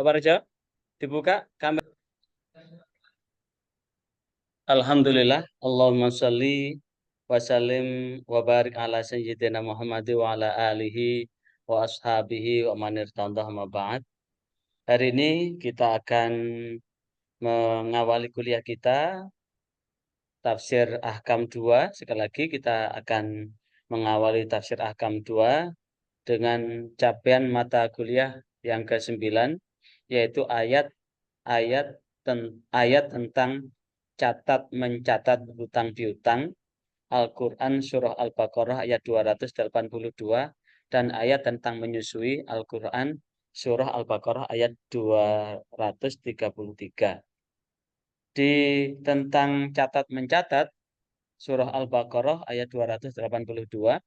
Bapak Rejo, dibuka kamera. Alhamdulillah, Allahumma sholli wa sallim wa barik ala sayyidina Muhammad wa ala alihi wa ashabihi wa man irtadah ma ba'd. Hari ini kita akan mengawali kuliah kita tafsir Ahkam 2. Sekali lagi kita akan mengawali tafsir Ahkam 2 dengan capaian mata kuliah yang ke-9, yaitu ayat ayat tentang catat mencatat hutang piutang, Al-Quran surah Al-Baqarah ayat 282, dan ayat tentang menyusui, Al-Quran surah Al-Baqarah ayat 233. Di tentang catat mencatat surah Al-Baqarah ayat 282.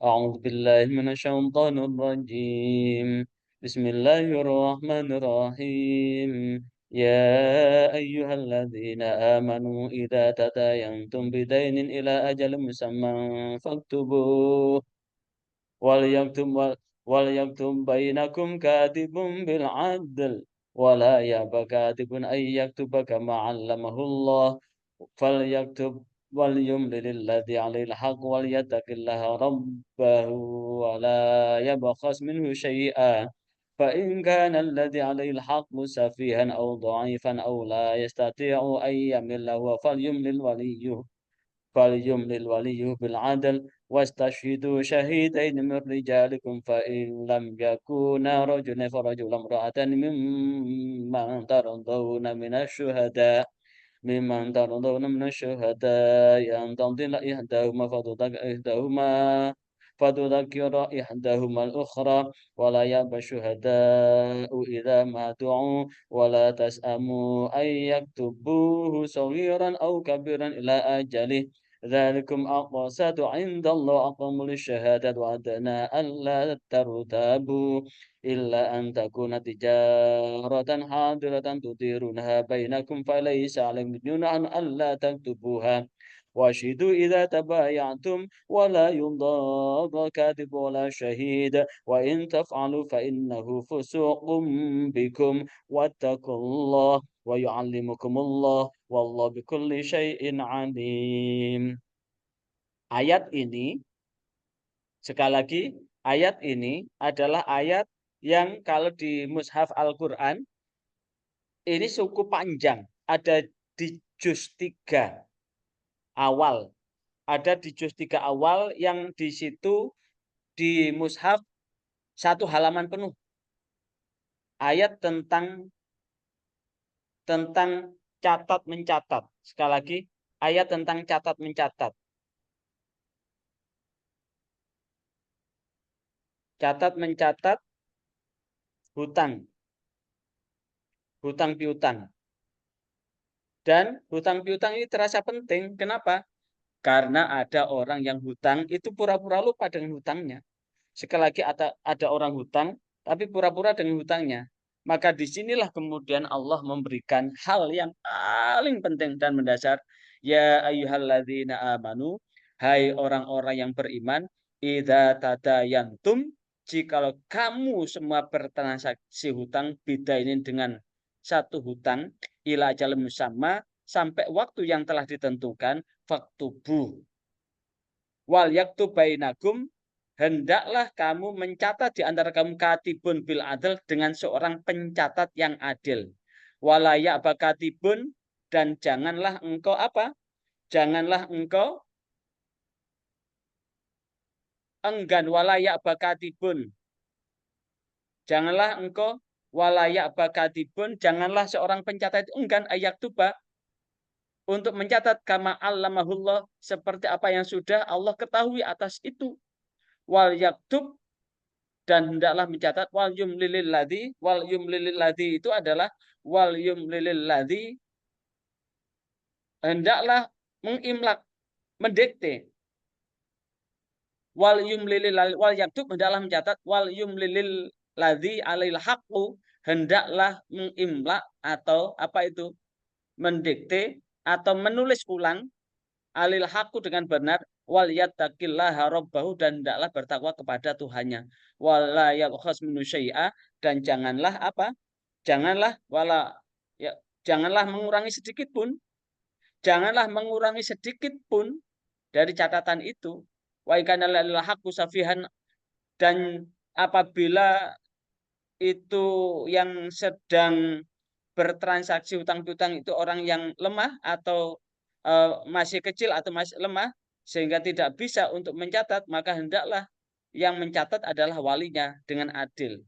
A'udzu billahi minasyaitonir rajim. Bismillahirrahmanirrahim. Ya ayyuhalladzina amanu idza tadayantum bidainin ila ajalin musamman faktubuh wal yaktub bainakum katibun bil adl wala yaba katibun ay yaktuba kama 'allamahullah falyaktub wal yumlil ladzi 'alaihil haqq wal yattaqillaha rabbahu wa la yabkhas minhu syai'an fa in kana alladzi 'alaihil haqqu safihan aw dha'ifan aw la yastati'u ay yamilla falyumlil waliyyu bil 'adl wastashhidu shahidaini min rijalikum fa in lam yakuna rajulan farajulan imra'atan mimman tardawna minasy syuhada yang tadilla ihdahuma al-ukhra wa la yaba syuhada'u idza ma du'u wa la tas'amu ay yaktubuhu saghiran aw kabiran ila ajalih dzalikum aqsatu 'inda Allah aqamul syahadat wa adna alla tartabu illa an takuna tijaratan hadiratan tudirunaha bainakum falaysa 'alaykum junahun alla taktubuha washidu idza tabayatum wa la yudadha katib wa la shahid wa in taf'alu fa innahu fusuqum bikum wattaqullah wa yu'allimukumullah wallahu bikulli syai'in 'alim. Ayat ini, sekali lagi, ayat ini adalah ayat yang kalau di mushaf Al-Quran ini cukup panjang. Ada di juz 3 awal. Ada di juz 3 awal yang di situ di mushaf 1 halaman penuh. Ayat tentang catat mencatat. Sekali lagi, ayat tentang catat mencatat. Catat mencatat hutang piutang. Dan hutang piutang ini terasa penting. Kenapa? Karena ada orang yang hutang itu pura-pura lupa dengan hutangnya. Sekali lagi ada orang hutang tapi pura-pura dengan hutangnya. Maka disinilah kemudian Allah memberikan hal yang paling penting dan mendasar. Ya ayyuhalladzina amanu, hai orang-orang yang beriman, idza tadayantum, jikalau kamu semua bertransaksi hutang bidainin dengan satu hutang ila ajalin musamma sampai waktu yang telah ditentukan faktubu wal yaktub bainakum, hendaklah kamu mencatat di antara kamu katibun bil adl dengan seorang pencatat yang adil. Walaya bakatibun, dan janganlah engkau apa? Janganlah engkau enggan walaya bakatibun. Janganlah engkau walaya bakatibun, janganlah seorang pencatat enggan ayak tuba untuk mencatat kama allamahullah, seperti apa yang sudah Allah ketahui atas itu. Wal yaktub, dan hendaklah mencatat wal yumlilil ladzi itu adalah wal yumlilil ladzi, hendaklah mengimlak, mendikte. Wal yaktub, hendaklah mencatat wal yumlilil ladzi alail haqqu, hendaklah mengimlak atau apa itu? Mendikte atau menulis ulang alil haqqu dengan benar, wal yattaqillaha rabbahu, dan hendaklah bertakwa kepada Tuhannya, wala yabkhas minhu syai'a, dan janganlah apa? Janganlah janganlah mengurangi sedikit pun. Janganlah mengurangi sedikit pun dari catatan itu. Wa kana lil haqqu safihan, dan apabila itu yang sedang bertransaksi hutang piutang itu orang yang lemah atau masih kecil atau masih lemah sehingga tidak bisa untuk mencatat, maka hendaklah yang mencatat adalah walinya dengan adil.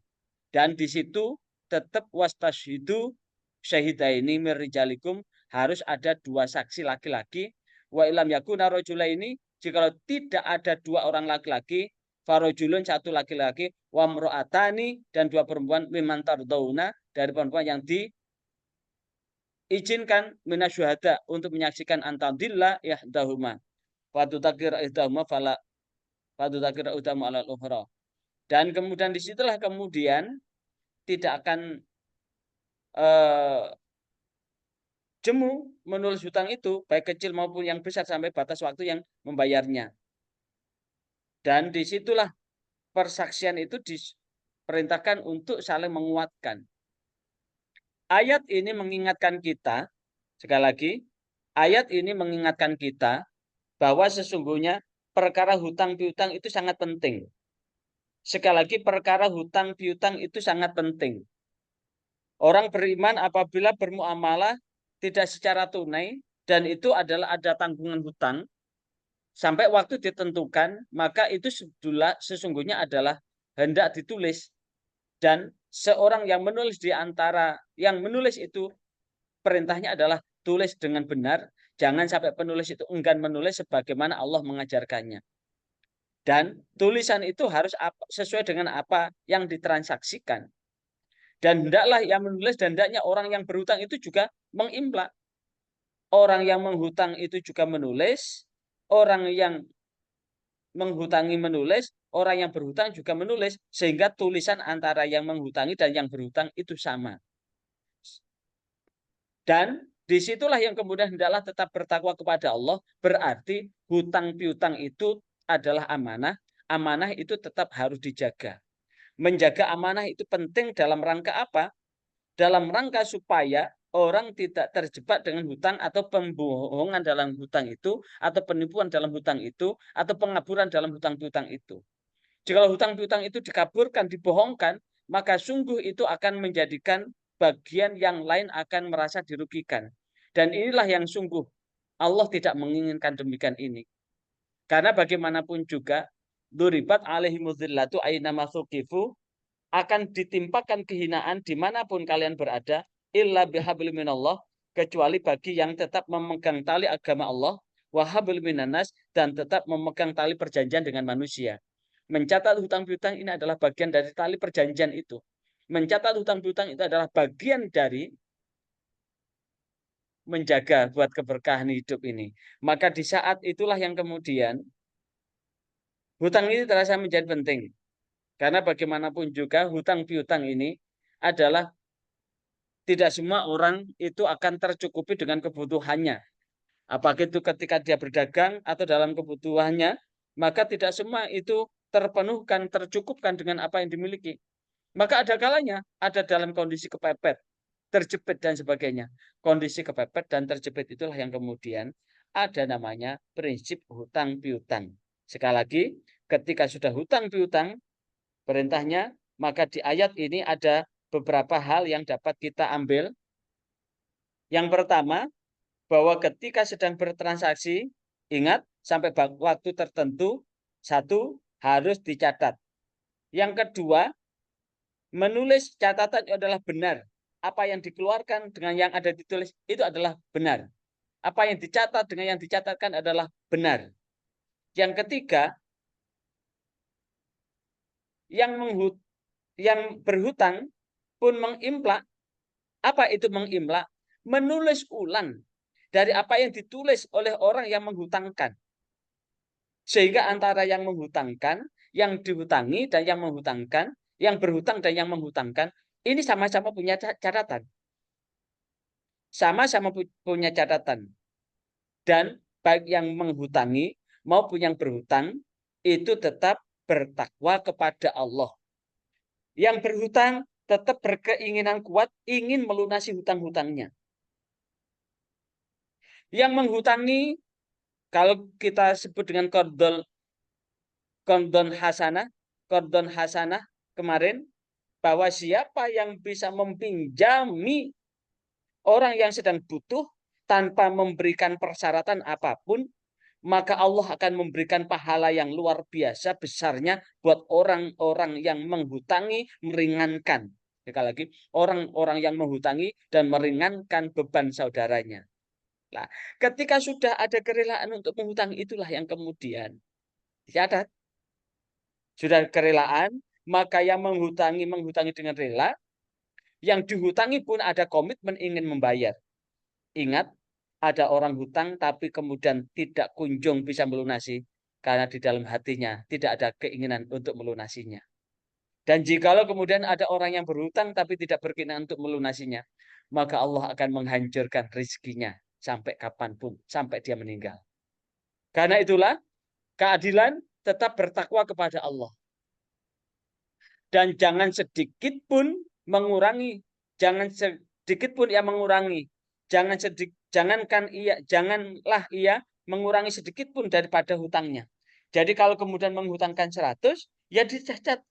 Dan di situ tetap wastashidu syahidaini mir rijalikum, harus ada 2 saksi laki-laki. Wa ilam yakuna rajulaini, jika tidak ada 2 orang laki-laki, farojulun 1 laki-laki, wa mro'atani, dan 2 perempuan, mimman tardawna, dari perempuan yang diizinkan minasyuhada untuk menyaksikan antadillah yahdahuma fatutakir ihdahuma fala fatutakir ihdahuma alal ukhra. Dan kemudian disitulah kemudian tidak akan jemu menulis hutang itu, baik kecil maupun yang besar, sampai batas waktu yang membayarnya. Dan disitulah persaksian itu diperintahkan untuk saling menguatkan. Ayat ini mengingatkan kita, sekali lagi, ayat ini mengingatkan kita bahwa sesungguhnya perkara hutang piutang itu sangat penting. Sekali lagi, perkara hutang piutang itu sangat penting. Orang beriman apabila bermuamalah tidak secara tunai, dan itu adalah ada tanggungan hutang sampai waktu ditentukan, maka itu sesungguhnya adalah hendak ditulis. Dan seorang yang menulis di antara yang menulis itu, perintahnya adalah tulis dengan benar. Jangan sampai penulis itu enggan menulis sebagaimana Allah mengajarkannya. Dan tulisan itu harus sesuai dengan apa yang ditransaksikan. Dan hendaklah yang menulis, dan hendaknya orang yang berhutang itu juga mengimla. Orang yang menghutang itu juga menulis, orang yang menghutangi menulis, orang yang berhutang juga menulis, sehingga tulisan antara yang menghutangi dan yang berhutang itu sama. Dan disitulah yang kemudian hendaklah tetap bertakwa kepada Allah, berarti hutang piutang itu adalah amanah, amanah itu tetap harus dijaga. Menjaga amanah itu penting dalam rangka apa? Dalam rangka supaya orang tidak terjebak dengan hutang atau pembohongan dalam hutang itu, atau penipuan dalam hutang itu, atau pengaburan dalam hutang piutang itu. Jika hutang piutang itu dikaburkan, dibohongkan, maka sungguh itu akan menjadikan bagian yang lain akan merasa dirugikan. Dan inilah yang sungguh Allah tidak menginginkan demikian ini. Karena bagaimanapun juga, duribat alaihimuzillatu aina masukifu, akan ditimpakan kehinaan dimanapun kalian berada, illa bihabli minallah, kecuali bagi yang tetap memegang tali agama Allah, wahabli minanas, dan tetap memegang tali perjanjian dengan manusia. Mencatat hutang piutang ini adalah bagian dari tali perjanjian itu. Mencatat hutang piutang itu adalah bagian dari menjaga buat keberkahan hidup ini. Maka di saat itulah yang kemudian hutang ini terasa menjadi penting. Karena bagaimanapun juga hutang piutang ini adalah tidak semua orang itu akan tercukupi dengan kebutuhannya. Apakah itu ketika dia berdagang atau dalam kebutuhannya, maka tidak semua itu terpenuhkan, tercukupkan dengan apa yang dimiliki. Maka ada kalanya ada dalam kondisi kepepet, terjepit dan sebagainya. Kondisi kepepet dan terjepit itulah yang kemudian ada namanya prinsip hutang piutang. Sekali lagi, ketika sudah hutang piutang, perintahnya, maka di ayat ini ada beberapa hal yang dapat kita ambil. Yang pertama, bahwa ketika sedang bertransaksi, ingat sampai waktu tertentu, 1, harus dicatat. Yang kedua, menulis catatan itu adalah benar. Apa yang dikeluarkan dengan yang ada ditulis itu adalah benar. Apa yang dicatat dengan yang dicatatkan adalah benar. Yang ketiga, yang berhutang pun mengimplak. Apa itu mengimlak? Menulis ulang dari apa yang ditulis oleh orang yang menghutangkan. Sehingga antara yang menghutangkan, yang dihutangi, dan yang menghutangkan, yang berhutang dan yang menghutangkan, ini sama-sama punya catatan. Sama-sama punya catatan. Dan baik yang menghutangi maupun yang berhutang, itu tetap bertakwa kepada Allah. Yang berhutang tetap berkeinginan kuat ingin melunasi hutang-hutangnya. Yang menghutangi, kalau kita sebut dengan kordon hasanah kemarin, bahwa siapa yang bisa meminjami orang yang sedang butuh tanpa memberikan persyaratan apapun, maka Allah akan memberikan pahala yang luar biasa besarnya buat orang-orang yang menghutangi, meringankan. Sekali lagi, orang-orang yang menghutangi dan meringankan beban saudaranya. Nah, ketika sudah ada kerelaan untuk menghutangi, itulah yang kemudian dicatat. Sudah kerelaan, maka yang menghutangi dengan rela, yang dihutangi pun ada komitmen ingin membayar. Ingat, ada orang hutang tapi kemudian tidak kunjung bisa melunasi karena di dalam hatinya tidak ada keinginan untuk melunasinya. Dan jikalau kemudian ada orang yang berhutang tapi tidak berkeinginan untuk melunasinya, maka Allah akan menghancurkan rizkinya sampai kapanpun, sampai dia meninggal. Karena itulah keadilan tetap bertakwa kepada Allah. Dan jangan sedikit pun mengurangi, jangan sedikit pun ia mengurangi, janganlah ia mengurangi sedikit pun daripada hutangnya. Jadi kalau kemudian menghutangkan 100, ya dicatat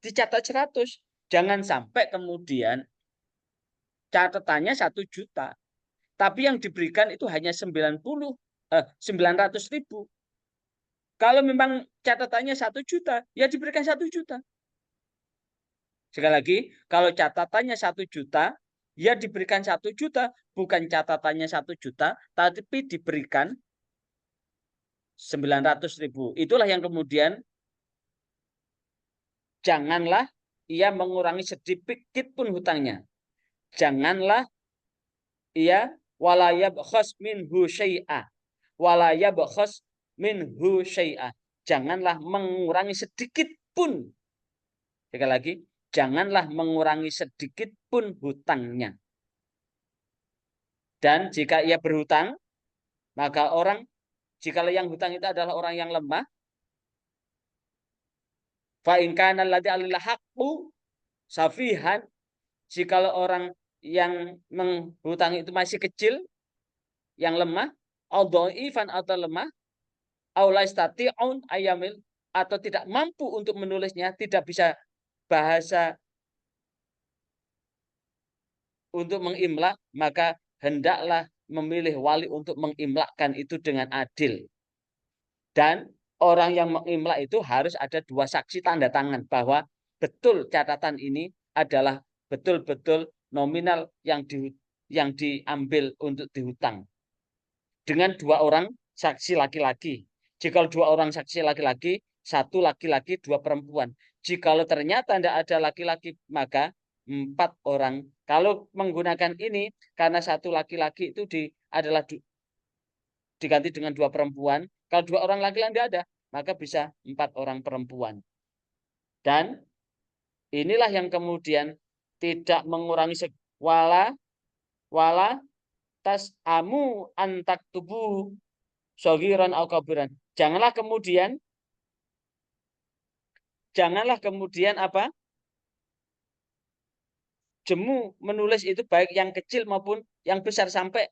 100. Jangan sampai kemudian catatannya 1 juta, tapi yang diberikan itu hanya 900.000. Kalau memang catatannya 1 juta, ya diberikan 1 juta. Sekali lagi, kalau catatannya 1 juta, ya diberikan 1 juta, bukan catatannya 1 juta, tapi diberikan 900.000. Itulah yang kemudian janganlah ia mengurangi sedikit pun hutangnya. Janganlah ia walayabkhas minhu syai'a. Walayabkhas minhu syai'a. Janganlah mengurangi sedikit pun. Sekali lagi, janganlah mengurangi sedikit pun hutangnya. Dan jika ia berhutang, maka jika yang hutang itu adalah orang yang lemah, fa in kana alladzi 'alal haqqu safihan, jika orang yang menghutang itu masih kecil, yang lemah, au dhaifan atau lemah, au la istati'un ayamil, atau tidak mampu untuk menulisnya, tidak bisa bahasa untuk mengimla, maka hendaklah memilih wali untuk mengimlakkan itu dengan adil. Dan orang yang mengimla itu harus ada 2 saksi tanda tangan bahwa betul catatan ini adalah betul-betul nominal yang diambil untuk dihutang. Dengan 2 orang saksi laki-laki. Jika 2 orang saksi laki-laki, 1 laki-laki, 2 perempuan. Jikalau ternyata tidak ada laki-laki, maka 4 orang. Kalau menggunakan ini, karena 1 laki-laki itu adalah diganti dengan 2 perempuan. Kalau 2 orang laki-laki tidak ada, maka bisa 4 orang perempuan. Dan inilah yang kemudian tidak mengurangi wala tas amu antak tubuh sogiran au kabiran. Janganlah kemudian apa? Jemu menulis itu baik yang kecil maupun yang besar sampai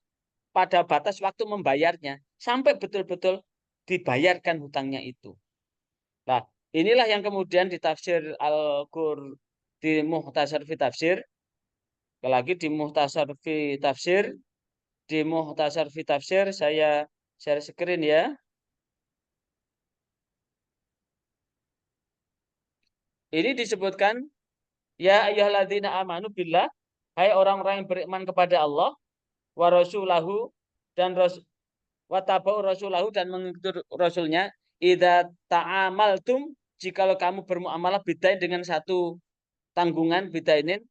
pada batas waktu membayarnya, sampai betul-betul dibayarkan hutangnya itu. Nah, inilah yang kemudian di tafsir Al-Qur, di Muhtasar fi Tafsir, lagi di Muhtasar fi Tafsir, saya share screen ya. Ini disebutkan, ya ayyuhalladzina amanu billah, hai orang-orang yang beriman kepada Allah, wa rasulahu, dan watabau rasulahu, dan mengikuti rasulnya, idza ta'amaltum, jikalau kamu bermuamalah bidain dengan satu tanggungan, bidainin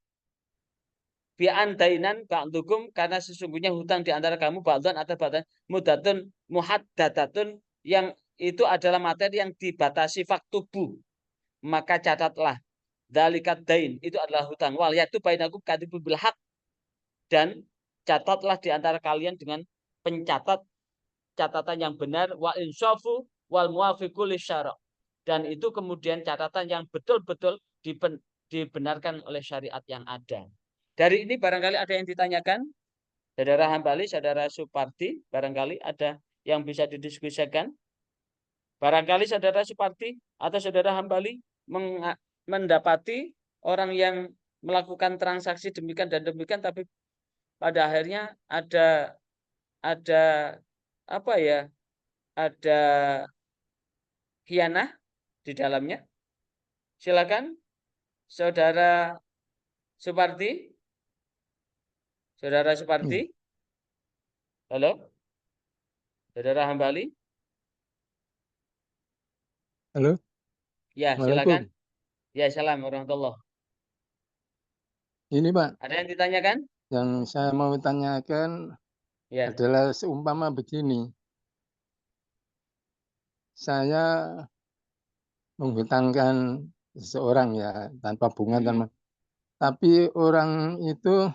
bi'an dainan ba'dukum, karena sesungguhnya hutang di antara kamu ba'dan atau ba'dan mudatun muhaddadatun, yang itu adalah materi yang dibatasi faktubu, maka catatlah dzalikat dain, itu adalah hutang, wal yaitu bainakum katibul bil haq, dan catatlah di antara kalian dengan pencatat catatan yang benar, wa insafu wal muwafiqu lisyara', dan itu kemudian catatan yang betul-betul dibenarkan oleh syariat yang ada. Dari ini barangkali ada yang ditanyakan, saudara Hambali, saudara Suparti, barangkali ada yang bisa didiskusikan. Barangkali saudara Suparti atau saudara Hambali mendapati orang yang melakukan transaksi demikian dan demikian, tapi pada akhirnya ada apa ya? Ada khianah di dalamnya. Silakan, saudara Suparti. Saudara Iya. Suparti, halo, saudara Hambali. Halo, Ya, silakan. Assalamualaikum. Ya, salam warahmatullah. Ini Pak, Ada yang ditanyakan? yang saya mau tanyakan Ya. adalah seumpama begini. Saya menghutangkan seseorang ya tanpa bunga, Hmm. tapi orang itu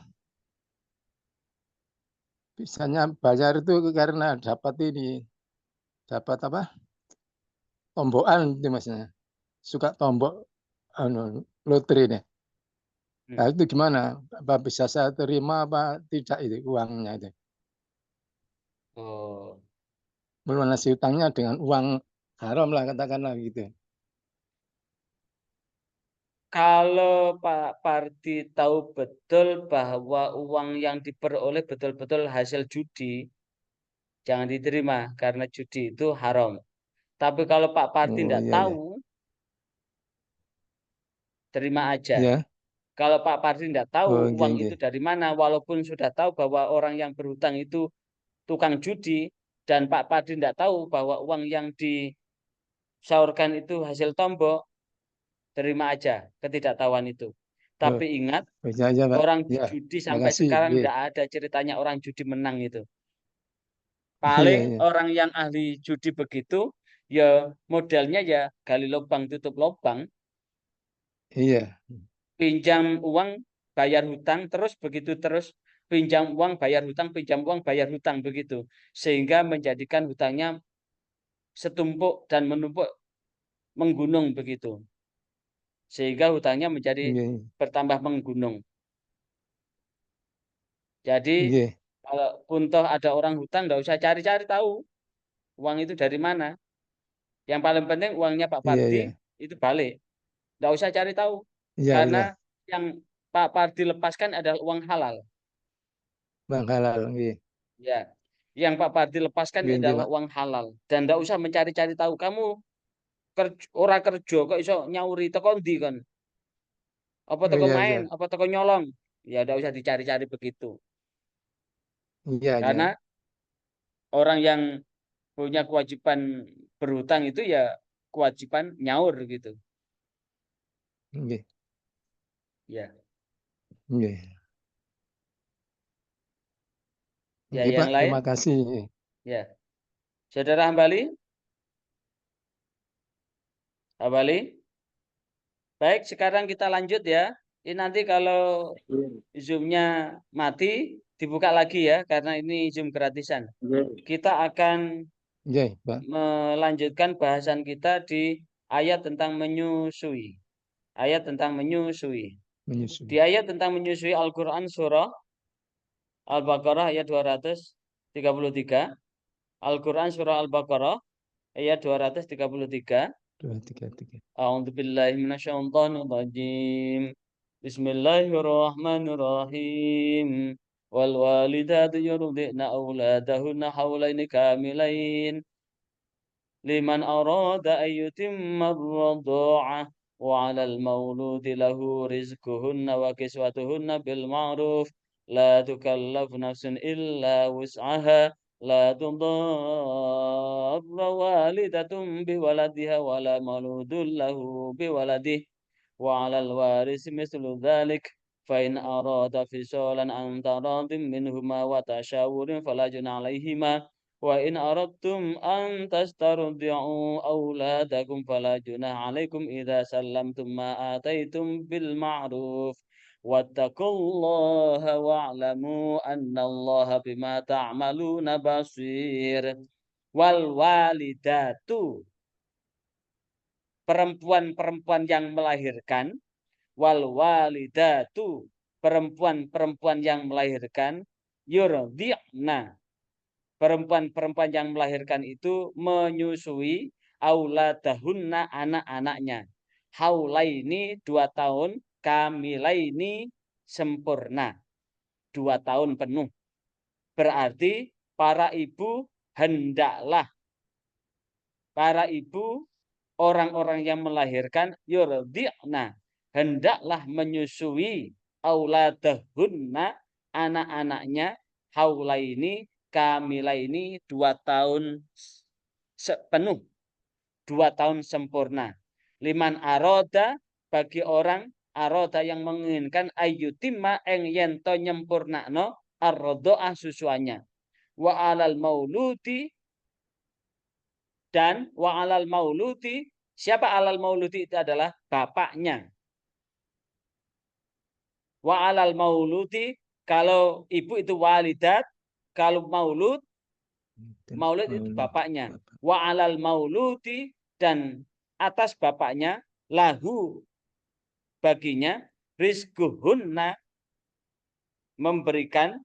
bisanya bayar itu karena dapat apa? Tombokan itu maksudnya. Suka tombok anu, lotre nih. Hmm. Nah, itu gimana? Apa bisa saya terima apa tidak itu uangnya itu? Oh. Melunasi hutangnya dengan uang haram lah katakanlah gitu. Kalau Pak Parti tahu betul bahwa uang yang diperoleh betul-betul hasil judi, jangan diterima karena judi itu haram. Tapi kalau Pak Parti Oh tidak iya iya. tahu, terima aja. Iya. Kalau Pak Parti tidak tahu Oh iya uang itu iya. dari mana, walaupun sudah tahu bahwa orang yang berhutang itu tukang judi, dan Pak Parti tidak tahu bahwa uang yang disaurkan itu hasil tombol, terima aja ketidaktahuan itu. Oh, Tapi ingat, oh iya iya Pak. orang Ya, judi sampai makasih. sekarang Iya. tidak ada ceritanya orang judi menang itu. Iya Paling iya. orang yang ahli judi begitu, ya modelnya ya gali lubang tutup lubang, Iya. pinjam uang bayar hutang, terus begitu terus pinjam uang bayar hutang, pinjam uang bayar hutang begitu, sehingga menjadikan hutangnya setumpuk dan menumpuk menggunung begitu, sehingga hutangnya menjadi Iya. Iya. bertambah menggunung. Jadi Iya. kalau pun toh ada orang hutang, nggak usah cari-cari tahu uang itu dari mana. Yang paling penting uangnya Pak Iya Pardi iya. itu balik. Nggak usah cari tahu. Iya Karena iya. yang Pak Pardi lepaskan adalah uang halal. Bang halal. Iya. Ya. Yang Pak Pardi lepaskan Iya iya adalah Pak. uang halal. Dan nggak usah mencari-cari tahu. Kamu ora kerja kok iso nyauri teko ndi kon? Apa Oh teko iya main? iya. Apa teko nyolong? Ya nggak usah dicari-cari begitu. Iya iya. Karena orang yang punya kewajiban berhutang itu ya kewajiban nyaur gitu. Iya. Ya. Iya. Ya, Iya Pak, yang terima lain? kasih. Ya. Saudara Hambali? Hambali? Baik, sekarang kita lanjut ya. Ini nanti kalau Iya. Zoom-nya mati, dibuka lagi ya, karena ini Zoom gratisan. Iya. Kita akan Iya, Pak. melanjutkan bahasan kita di ayat tentang menyusui. Ayat tentang menyusui. Di Menyusul. ayat tentang menyusui Al-Quran surah Al-Baqarah ayat 233. Al-Quran surah Al-Baqarah ayat 233. Dua, tiga, tiga. A'udzu billahi minasyaitonir rajim. Bismillahirrahmanirrahim. Wal walidatu yurdi'na auladahunna haulaini kamilain liman arada an yutimma ar-radha'ah wa 'alal mauludi lahu rizquhunna wa kiswatuhunna bil ma'ruf la tukallaf nafsun illa wus'aha la tudarra walidatun biwaladiha wa la mauludun lahu biwaladihi wa 'alal warisi mislu dzalik fa in arada fisalan an taradin minhuma wa tashawurin fala junaha 'alaihima wa in aradtum an tastardi'u auladakum fala junaha 'alaikum idza sallamtum ma ataitum bil ma'ruf wattaqullaha wa'lamu annallaha bima ta'maluna basir. Wal walidatu, perempuan-perempuan yang melahirkan, wal walidatu, perempuan-perempuan yang melahirkan, yurdi'na, perempuan-perempuan yang melahirkan itu menyusui auladahunna, anak-anaknya, haulaini 2 tahun, kamilaini sempurna, 2 tahun penuh. Berarti para ibu hendaklah, para ibu orang-orang yang melahirkan, yurdi'na, hendaklah menyusui auladahunna, anak-anaknya, haulaini kamilaini 2 tahun penuh, 2 tahun sempurna. Liman aroda, bagi orang aroda yang menginginkan, ayyutimma eng yento nyempurnakno arrodo'ah susuannya. Wa alal mauludi, dan wa alal mauludi, siapa alal mauludi itu adalah bapaknya. Wa alal mauludi, kalau ibu itu walidat, kalau maulud itu bapaknya. Wa alal mauludi, dan atas bapaknya, lahu, baginya, rizquhunna, memberikan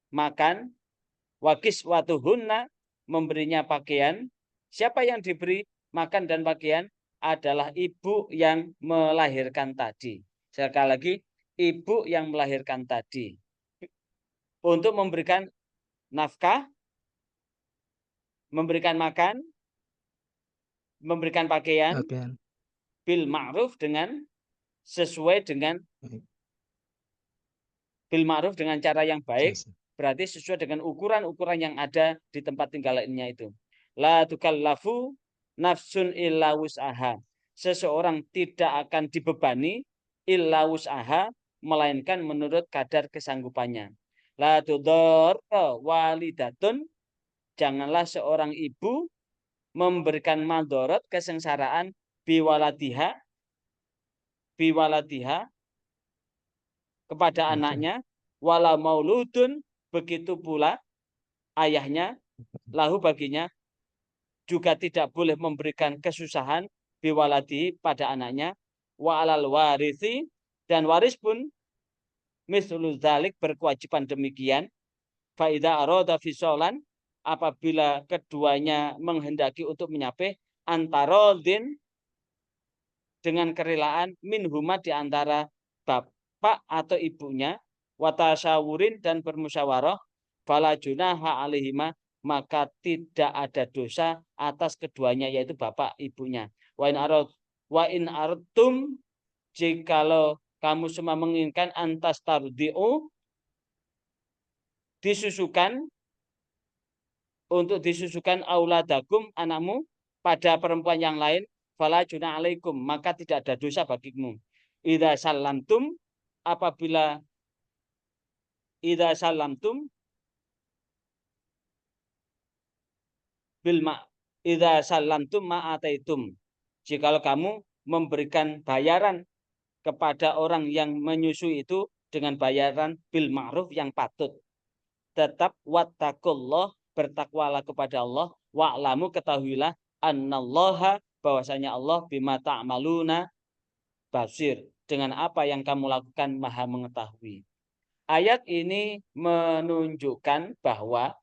makan, wa kiswatuhunna, memberinya pakaian. Siapa yang diberi makan dan pakaian? Adalah ibu yang melahirkan tadi. Sekali lagi, ibu yang melahirkan tadi. Untuk memberikan nafkah, memberikan makan, memberikan pakaian, bil ma'ruf, dengan sesuai dengan bil ma'ruf, dengan cara yang baik, berarti sesuai dengan ukuran-ukuran yang ada di tempat tinggalnya itu. La tukallafu nafsun illa wus'aha, seseorang tidak akan dibebani illa wus'aha, melainkan menurut kadar kesanggupannya. La tudarra walidatun, janganlah seorang ibu memberikan madorot, kesengsaraan, biwaladiha kepada anaknya, wala mauludun, begitu pula ayahnya, lahu, baginya juga tidak boleh memberikan kesusahan, biwaladi, pada anaknya, wa alal warisi, dan waris pun mislul dzalik, berkewajiban demikian, fa idza arada fisolan, apabila keduanya menghendaki untuk menyapih, antarodin, dengan kerelaan, minhuma, di antara bapak atau ibunya, watasawurin, dan bermusyawarah, fala junaha alaihima, maka tidak ada dosa atas keduanya, yaitu bapak ibunya. Wa in artum, jikalau kamu semua menginginkan, antas tardiu, disusukan, untuk disusukan auladakum, anakmu, pada perempuan yang lain, fala junah alaikum, maka tidak ada dosa bagimu. Idza salamtum, apabila idza salamtum bil ma idza salamtum ma ataitum, jikalau kamu memberikan bayaran kepada orang yang menyusui itu dengan bayaran bil ma'ruf, yang patut. Tetap wattaqullah, bertakwalah kepada Allah, wa'lamu, ketahuilah, annallaha, bahwasanya Allah, bima ta'maluna basir, dengan apa yang kamu lakukan maha mengetahui. Ayat ini menunjukkan bahwa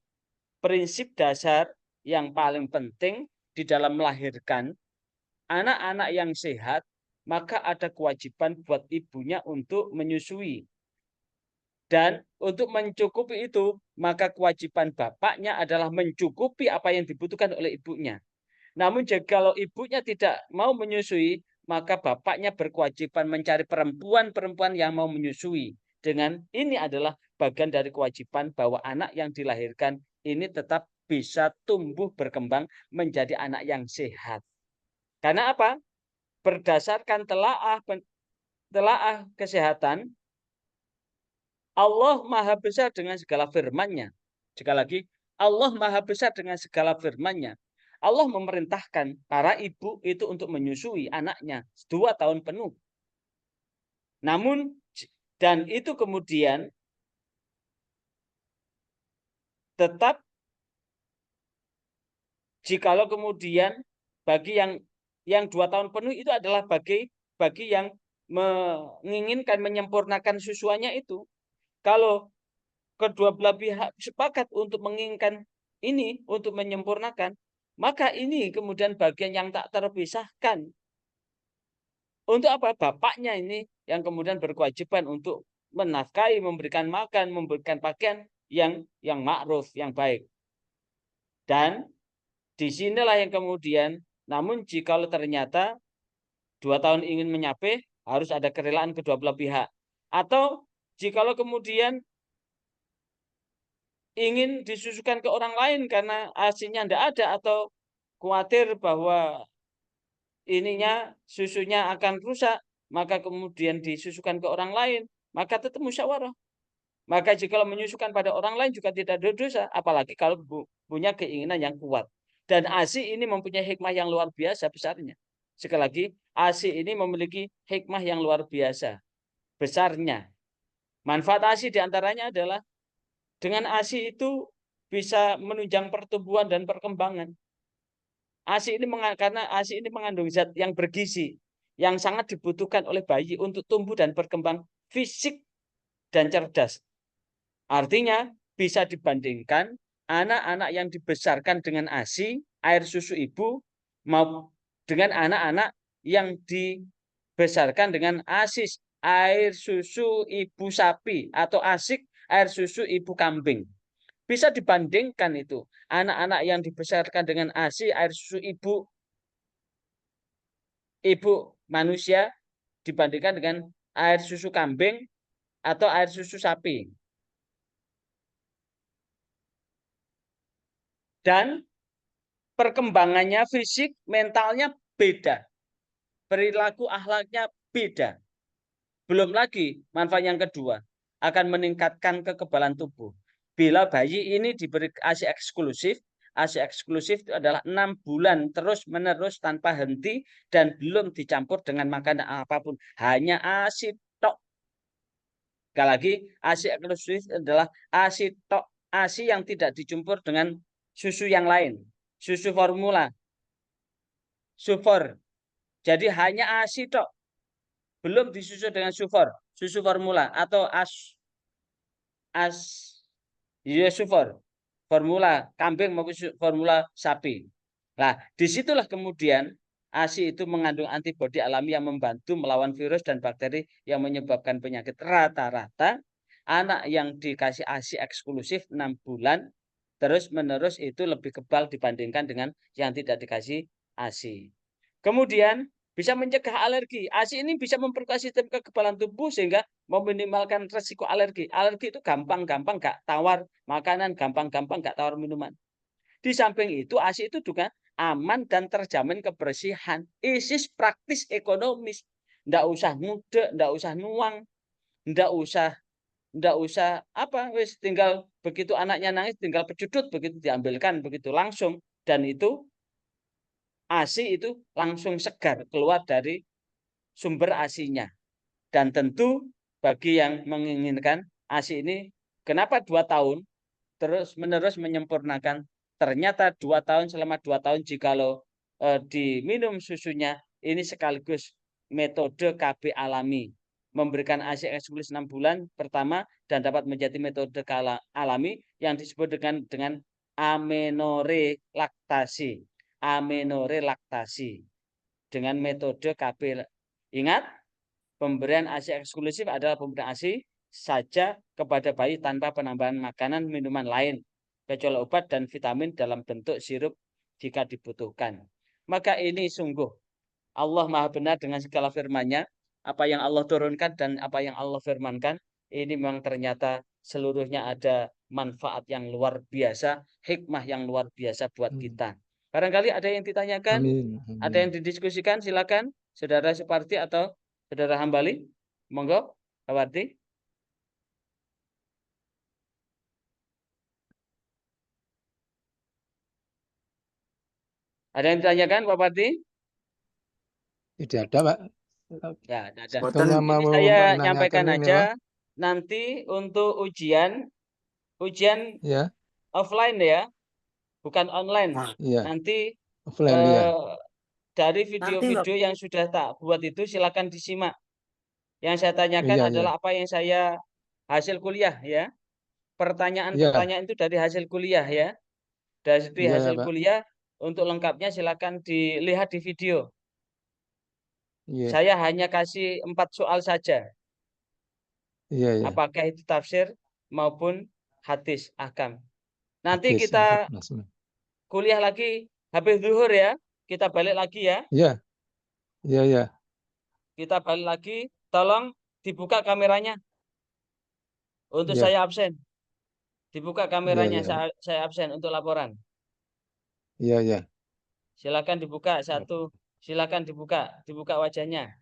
prinsip dasar yang paling penting di dalam melahirkan anak-anak yang sehat, maka ada kewajiban buat ibunya untuk menyusui. Dan untuk mencukupi itu, maka kewajiban bapaknya adalah mencukupi apa yang dibutuhkan oleh ibunya. Namun kalau ibunya tidak mau menyusui, maka bapaknya berkewajiban mencari perempuan-perempuan yang mau menyusui. Dengan ini adalah bagian dari kewajiban bahwa anak yang dilahirkan ini tetap bisa tumbuh berkembang menjadi anak yang sehat. Karena apa? Berdasarkan telaah kesehatan, Allah Maha Besar dengan segala firman-Nya. Sekali lagi, Allah Maha Besar dengan segala firman-Nya. Allah memerintahkan para ibu itu untuk menyusui anaknya 2 tahun penuh. Namun, dan itu kemudian tetap, jikalau kemudian bagi yang 2 tahun penuh itu adalah bagi yang menginginkan menyempurnakan susuannya itu. Kalau kedua belah pihak sepakat untuk menginginkan ini untuk menyempurnakan, maka ini kemudian bagian yang tak terpisahkan. Untuk apa? Bapaknya ini yang kemudian berkewajiban untuk menafkahi, memberikan makan, memberikan pakaian yang ma'ruf, yang baik. Dan disinilah yang kemudian, namun jikalau ternyata 2 tahun ingin menyape, harus ada kerelaan kedua belah pihak. Atau jikalau kemudian ingin disusukan ke orang lain karena asinya tidak ada, atau khawatir bahwa ininya susunya akan rusak, maka kemudian disusukan ke orang lain, maka tetap musyawarah. Maka jika menyusukan pada orang lain juga tidak ada dosa, apalagi kalau punya keinginan yang kuat. Dan ASI ini mempunyai hikmah yang luar biasa besarnya. Sekali lagi, ASI ini memiliki hikmah yang luar biasa besarnya. Manfaat ASI diantaranya adalah dengan ASI itu bisa menunjang pertumbuhan dan perkembangan. ASI ini karena ASI ini mengandung zat yang bergizi yang sangat dibutuhkan oleh bayi untuk tumbuh dan berkembang fisik dan cerdas. Artinya bisa dibandingkan anak-anak yang dibesarkan dengan ASI, air susu ibu, maupun dengan anak-anak yang dibesarkan dengan ASIS, air susu ibu sapi, atau ASIK, air susu ibu kambing. Bisa dibandingkan itu. Anak-anak yang dibesarkan dengan ASI, air susu ibu manusia, dibandingkan dengan air susu kambing atau air susu sapi. Dan perkembangannya fisik, mentalnya beda. Perilaku akhlaknya beda. Belum lagi manfaat yang kedua, akan meningkatkan kekebalan tubuh. Bila bayi ini diberi ASI eksklusif, ASI eksklusif itu adalah 6 bulan terus-menerus tanpa henti dan belum dicampur dengan makanan apapun. Hanya ASI tok. Sekali lagi, ASI eksklusif adalah ASI tok. ASI yang tidak dicampur dengan susu yang lain. Susu formula. Sufor. Jadi hanya ASI tok. Belum disusul dengan susu formula atau sufor, formula kambing maupun formula sapi. Nah, disitulah kemudian ASI itu mengandung antibodi alami yang membantu melawan virus dan bakteri yang menyebabkan penyakit. Rata-rata anak yang dikasih ASI eksklusif 6 bulan terus-menerus itu lebih kebal dibandingkan dengan yang tidak dikasih ASI. Kemudian bisa mencegah alergi. ASI ini bisa memperkuat sistem kekebalan tubuh sehingga meminimalkan resiko alergi. Alergi itu gampang-gampang gak tawar makanan, gampang-gampang gak tawar minuman. Di samping itu ASI itu juga aman dan terjamin kebersihan. ISIS praktis ekonomis. Nggak usah ngudek, nggak usah nuang, nggak usah apa, wis tinggal begitu anaknya nangis tinggal pecudut begitu diambilkan begitu langsung, dan itu ASI itu langsung segar keluar dari sumber ASI-nya. Dan tentu bagi yang menginginkan ASI ini, kenapa 2 tahun terus-menerus menyempurnakan? Ternyata 2 tahun, selama 2 tahun jikalau diminum susunya, ini sekaligus metode KB alami. Memberikan ASI eksklusif 6 bulan pertama dan dapat menjadi metode alami yang disebut dengan amenorelaktasi. Amenorelaktasi dengan metode KB. Ingat, pemberian ASI eksklusif adalah pemberian ASI saja kepada bayi tanpa penambahan makanan minuman lain kecuali obat dan vitamin dalam bentuk sirup jika dibutuhkan. Maka ini sungguh Allah Maha benar dengan segala firman-Nya. Apa yang Allah turunkan dan apa yang Allah firmankan, ini memang ternyata seluruhnya ada manfaat yang luar biasa, hikmah yang luar biasa buat kita. Barangkali ada yang ditanyakan, Amin. ada yang didiskusikan, silakan Saudara Suparti atau Saudara Hambali. Monggo, Pak Warti. Ada yang ditanyakan, Pak Warti? Tidak ada, Pak. Ya, ada. Hanya Ini mau saya menanyakan nyampaikan ini, aja. Pak. Nanti untuk ujian Ya, offline ya, bukan online. iya. Nanti Offline, ya. dari video-video yang sudah tak buat itu silakan disimak. Yang saya tanyakan Iya, adalah iya. apa yang saya hasil kuliah ya. Iya, Pertanyaan-pertanyaan itu dari hasil kuliah ya. Dari iya ya, hasil Pak. kuliah, untuk lengkapnya silakan dilihat di video. Iya, Saya hanya kasih 4 soal saja. iya, iya. Apakah itu tafsir maupun hadis ahkam. Nanti Hadis kita empat maksudnya. kuliah lagi habis zuhur ya. Kita balik lagi ya. Iya, iya, iya. Kita balik lagi. Tolong dibuka kameranya. Untuk Iya, saya absen. Dibuka iya, kameranya, iya. saya absen untuk laporan. Iya, iya. Silakan dibuka satu. Silakan dibuka wajahnya.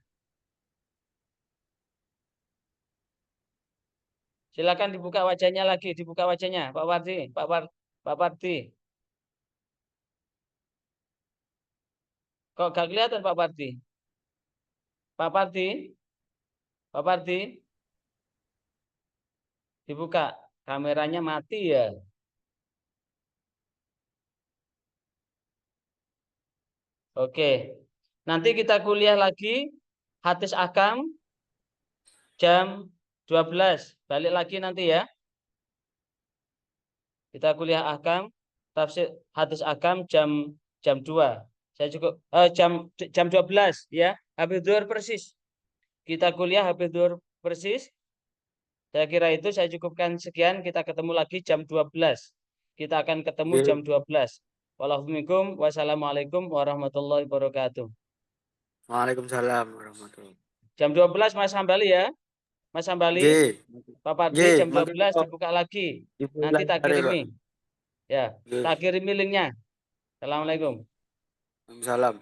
Silakan dibuka wajahnya lagi, dibuka wajahnya, Pak Wardi, Pak Wardi. Kok gak kelihatan Pak Wardi? Pak Wardi, Pak Wardi, dibuka. Kameranya mati ya. Oke. Nanti kita kuliah lagi hadis akam jam 12. Balik lagi nanti ya. Kita kuliah akam tafsir hadis akam jam jam 2. Saya cukup jam 12 ya. Habis zuhur persis. Kita kuliah habis zuhur persis. Saya kira itu saya cukupkan sekian. Kita ketemu lagi jam 12. Kita akan ketemu jam 12. Wassalamualaikum warahmatullahi wabarakatuh. Waalaikumsalam warahmatullahi. Jam 12 Mas Hambali ya. Mas Hambali, Nggih. Pak Pardi Nggih, jam mangke 12 kula dibuka lagi. Nanti tak dipulangare, Pak. kirimi. Ya, Nggih. tak kirimi linknya. Assalamualaikum. Waalaikumsalam.